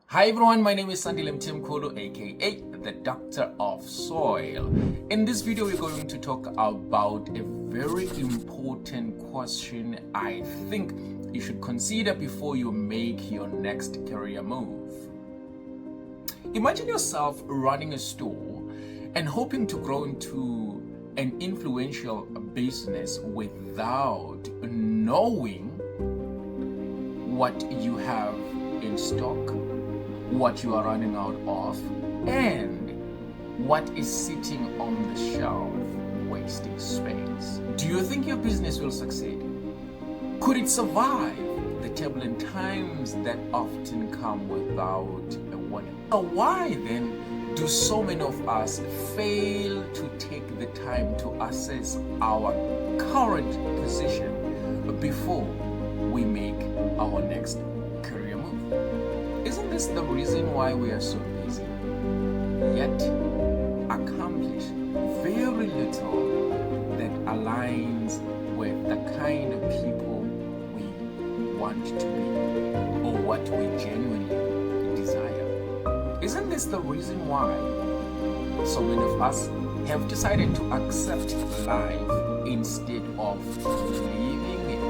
Hi everyone, my name is Sandile Mtimkulu, aka the Doctor of Soil. In this video, we're going to talk about a very important question I think you should consider before you make your next career move. Imagine yourself running a store and hoping to grow into an influential business without knowing what you have in stock, what you are running out of, and what is sitting on the shelf wasting space. Do you think your business will succeed? Could it survive the turbulent times that often come without a warning? So why then do so many of us fail to take the time to assess our current position before we make our next career move? Isn't this the reason why we are so busy, yet accomplish very little that aligns with the kind of people we want to be or what we genuinely desire? Isn't this the reason why so many of us have decided to accept life instead of living it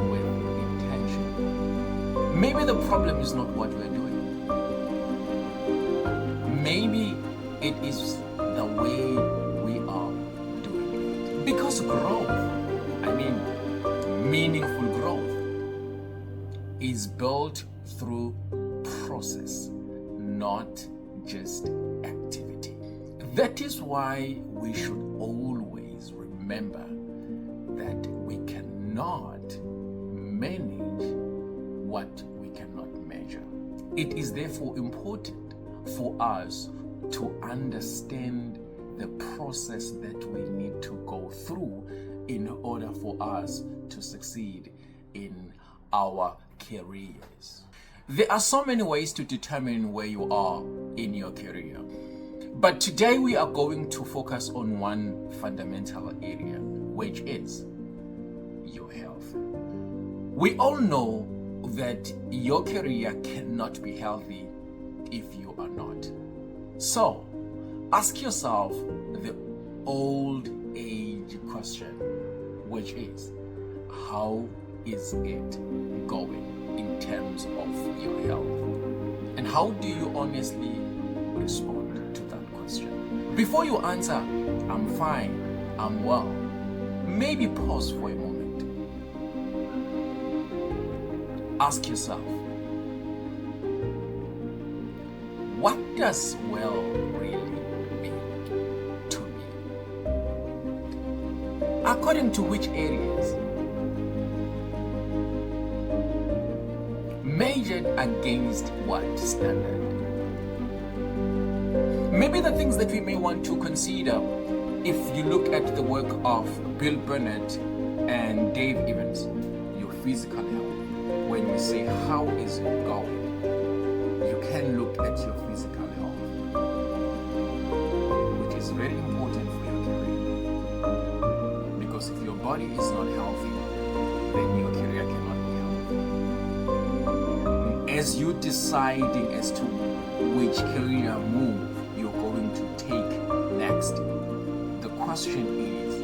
with intention? Maybe the problem is not what we're doing. Maybe it is the way we are doing it. Because growth, meaningful growth, is built through process, not just activity. That is why we should always remember that we cannot manage what we cannot measure. It is therefore important for us to understand the process that we need to go through in order for us to succeed in our careers. There are so many ways to determine where you are in your career, but today we are going to focus on one fundamental area, which is your health. We all know that your career cannot be healthy if you are not. So, ask yourself the old age question, which is, how is it going in terms of your health? And how do you honestly respond to that question? Before you answer, I'm fine, I'm well, maybe pause for a moment. Ask yourself, what does well really mean to me? According to which areas? Measured against what standard? Maybe the things that we may want to consider if you look at the work of Bill Burnett and Dave Evans, your physical health. When we say how is it going, you can look at your physical health, which is very important for your career. Because if your body is not healthy, then your career cannot be healthy. As you're deciding as to which career move you're going to take next, the question is,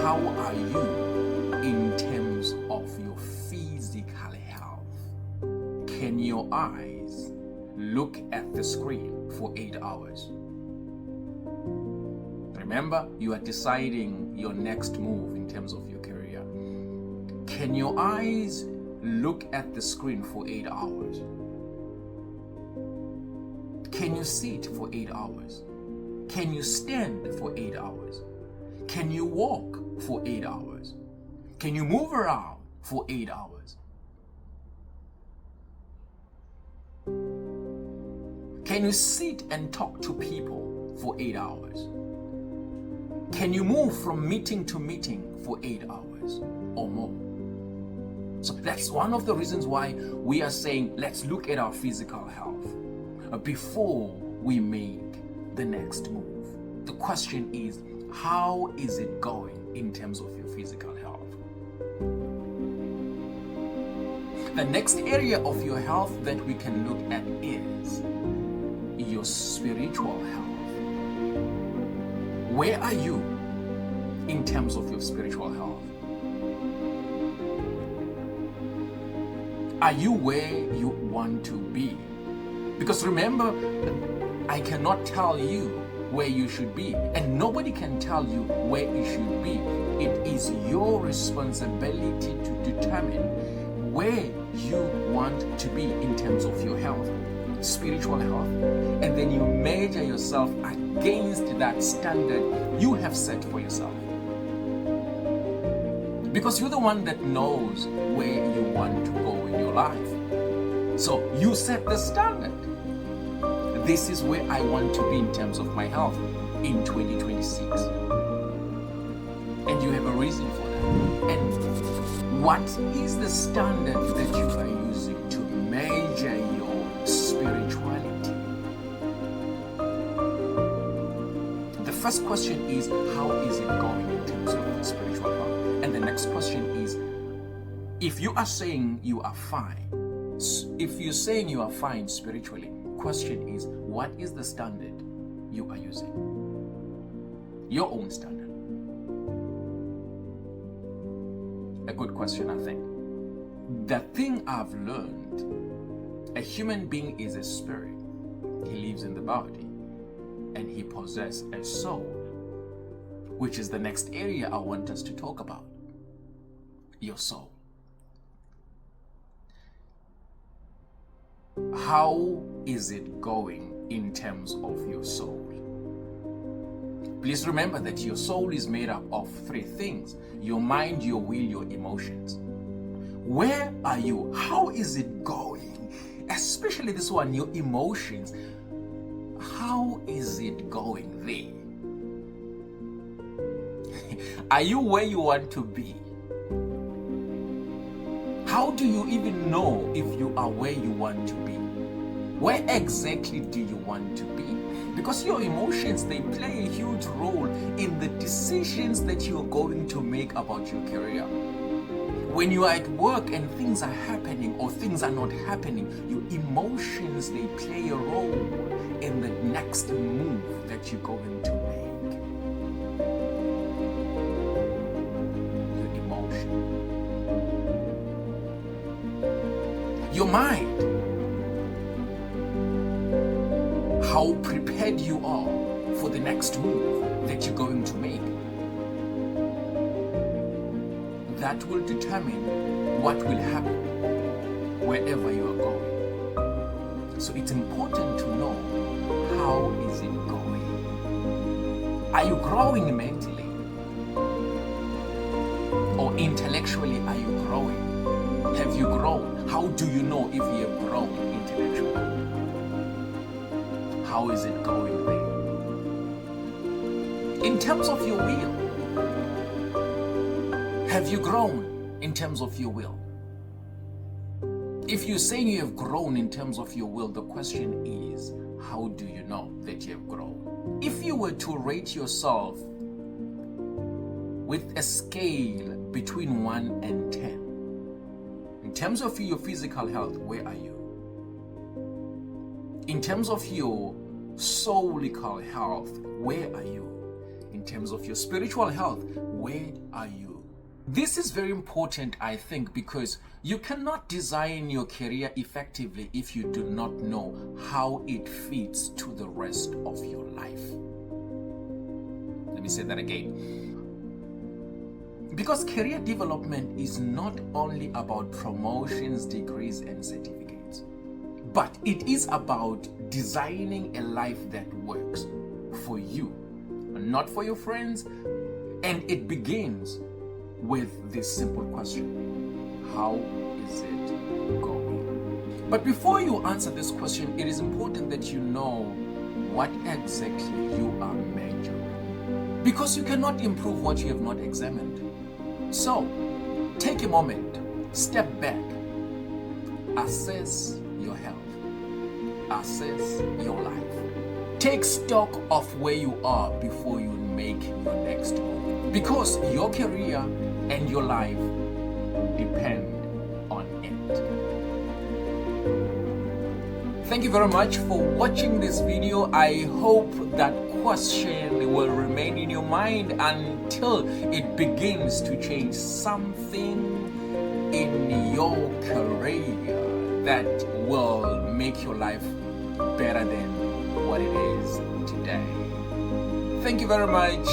how are you in terms of your physical health? Can your eyes look at the screen for 8 hours? Remember, you are deciding your next move in terms of your career. Can your eyes look at the screen for 8 hours? Can you sit for 8 hours? Can you stand for 8 hours? Can you walk for 8 hours? Can you move around for 8 hours? Can you sit and talk to people for 8 hours? Can you move from meeting to meeting for 8 hours or more? So that's one of the reasons why we are saying let's look at our physical health before we make the next move. The question is, how is it going in terms of your physical health? The next area of your health that we can look at is your spiritual health. Where are you in terms of your spiritual health? Are you where you want to be? Because remember, I cannot tell you where you should be, and nobody can tell you where you should be. It is your responsibility to determine where you want to be in terms of your health, spiritual health, and then you measure yourself against that standard you have set for yourself. Because you're the one that knows where you want to go in your life. So you set the standard. This is where I want to be in terms of my health in 2026. And you have a reason for that. And what is the standard that you are using to measure your spirituality? The first question is, how is it going in terms of your spiritual health? And the next question is, if you are saying you are fine, if you're saying you are fine spiritually, question is, what is the standard you are using? Your own standard. A good question, I think. The thing I've learned, a human being is a spirit. He lives in the body and he possesses a soul, which is the next area I want us to talk about. Your soul. How is it going in terms of your soul? Please remember that your soul is made up of three things: your mind, your will, your emotions. Where are you? How is it going? Especially this one, your emotions. How is it going there? Are you where you want to be? How do you even know if you are where you want to be? Where exactly do you want to be? Because your emotions, they play a huge role in the decisions that you're going to make about your career. When you are at work and things are happening or things are not happening, your emotions, they play a role in the next move that you're going to make. Your emotion. Your mind. How prepared you are for the next move that you're going to make. That will determine what will happen wherever you are going. So it's important to know, how is it going? Are you growing mentally? Or intellectually, are you growing? Have you grown? How do you know if you have grown intellectually? How is it going there? In terms of your will, have you grown in terms of your will? If you're saying you have grown in terms of your will, the question is, how do you know that you have grown? If you were to rate yourself with a scale between 1 and 10, in terms of your physical health, where are you? In terms of your soulical health, where are you? In terms of your spiritual health, where are you? This is very important, I think, because you cannot design your career effectively if you do not know how it fits to the rest of your life. Let me say that again. Because career development is not only about promotions, degrees, and certificates, but it is about designing a life that works for you, not for your friends. And it begins with this simple question: how is it going? But before you answer this question, it is important that you know what exactly you are measuring, because you cannot improve what you have not examined. So take a moment, step back, assess your health, assess your life. Take stock of where you are before you make your next move, because your career and your life depend on it. Thank you very much for watching this video. I hope that question will remain in your mind until it begins to change something in your career that will make your life better than what it is today. Thank you very much.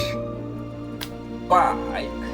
Bye.